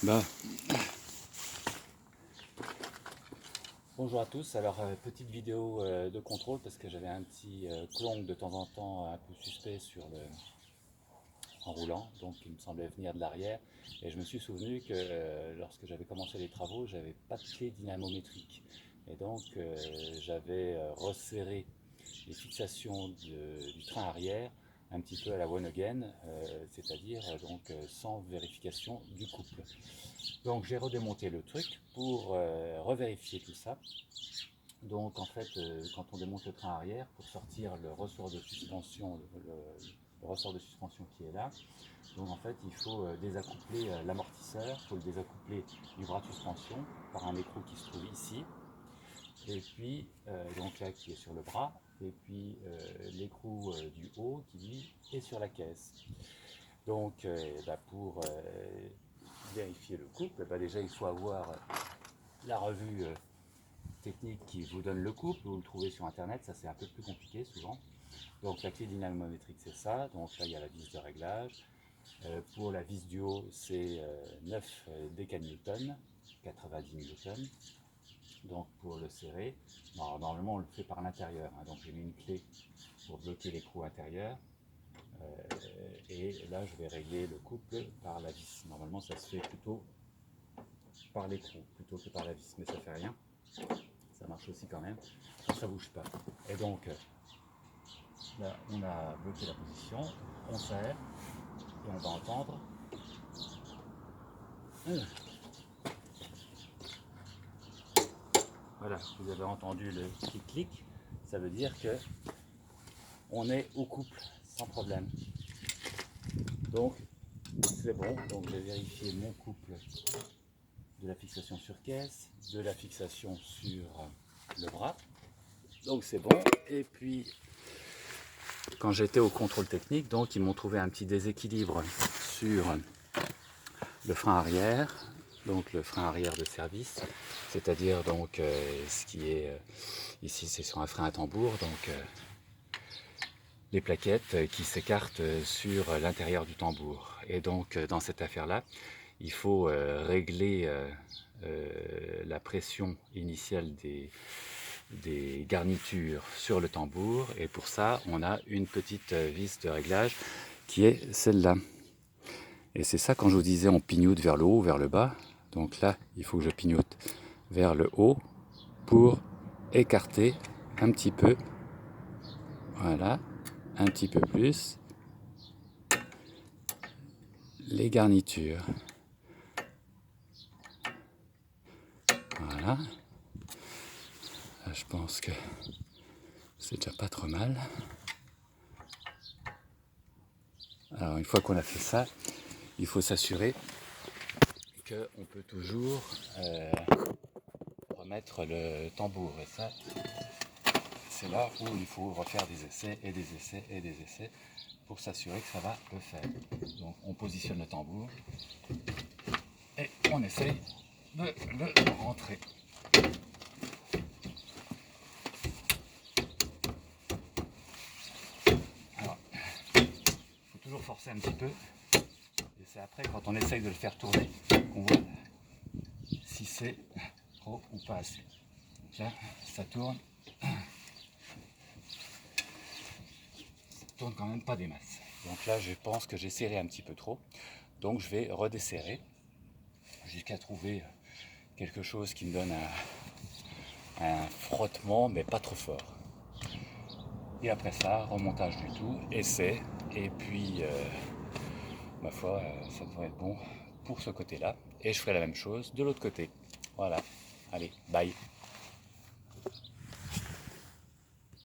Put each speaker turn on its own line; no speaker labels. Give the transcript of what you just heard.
Bah. Bonjour à tous, alors petite vidéo de contrôle parce que j'avais un petit clong de temps en temps un peu suspect en roulant, donc il me semblait venir de l'arrière et je me suis souvenu que lorsque j'avais commencé les travaux, j'avais pas de clé dynamométrique et donc j'avais resserré les fixations du train arrière un petit peu à la one again, c'est-à-dire sans vérification du couple. Donc j'ai redémonté le truc pour revérifier tout ça. Donc en fait, quand on démonte le train arrière, pour sortir le ressort de suspension, le ressort de suspension qui est là, donc en fait il faut désaccoupler l'amortisseur, il faut le désaccoupler du bras de suspension par un écrou qui se trouve ici, et puis donc là qui est sur le bras, et puis l'écrou du haut qui lui est sur la caisse. Donc pour vérifier le couple, déjà il faut avoir la revue technique qui vous donne le couple, vous le trouvez sur internet, ça c'est un peu plus compliqué souvent. Donc la clé dynamométrique c'est ça, donc là il y a la vis de réglage. Pour la vis du haut c'est 9 décanewtons, 90 newtons. Donc pour le serrer, normalement on le fait par l'intérieur, hein, donc j'ai mis une clé pour bloquer l'écrou intérieur. Et là je vais régler le couple par la vis. Normalement ça se fait plutôt par l'écrou plutôt que par la vis, mais ça fait rien. Ça marche aussi quand même, ça bouge pas. Et donc là on a bloqué la position, on serre et on va entendre. Voilà, vous avez entendu le clic-clic, ça veut dire que on est au couple sans problème. Donc c'est bon, donc j'ai vérifié mon couple de la fixation sur caisse, de la fixation sur le bras. Donc c'est bon. Et puis quand j'étais au contrôle technique, donc ils m'ont trouvé un petit déséquilibre sur le frein arrière, donc le frein arrière de service, c'est-à-dire donc ce qui est ici c'est sur un frein à tambour, donc les plaquettes qui s'écartent sur l'intérieur du tambour. Et donc dans cette affaire-là, il faut régler la pression initiale des garnitures sur le tambour, et pour ça on a une petite vis de réglage qui est celle-là. Et c'est ça, quand je vous disais on pignote vers le haut ou vers le bas, donc là il faut que je pignote vers le haut pour écarter un petit peu, voilà, un petit peu plus les garnitures. Voilà. Là, je pense que c'est déjà pas trop mal. Alors une fois qu'on a fait ça, il faut s'assurer qu'on peut toujours remettre le tambour. Et ça, c'est là où il faut refaire des essais et des essais et des essais pour s'assurer que ça va le faire. Donc on positionne le tambour et on essaye de le rentrer. Alors, il faut toujours forcer un petit peu. Et c'est après, quand on essaye de le faire tourner, qu'on voit si c'est trop ou pas assez. Donc là, ça tourne. Ça tourne quand même pas des masses. Donc là, je pense que j'ai serré un petit peu trop. Donc je vais redesserrer jusqu'à trouver quelque chose qui me donne un frottement, mais pas trop fort. Et après ça, remontage du tout, essai, et puis ma foi, ça devrait être bon pour ce côté-là. Et je ferai la même chose de l'autre côté. Voilà, allez, bye.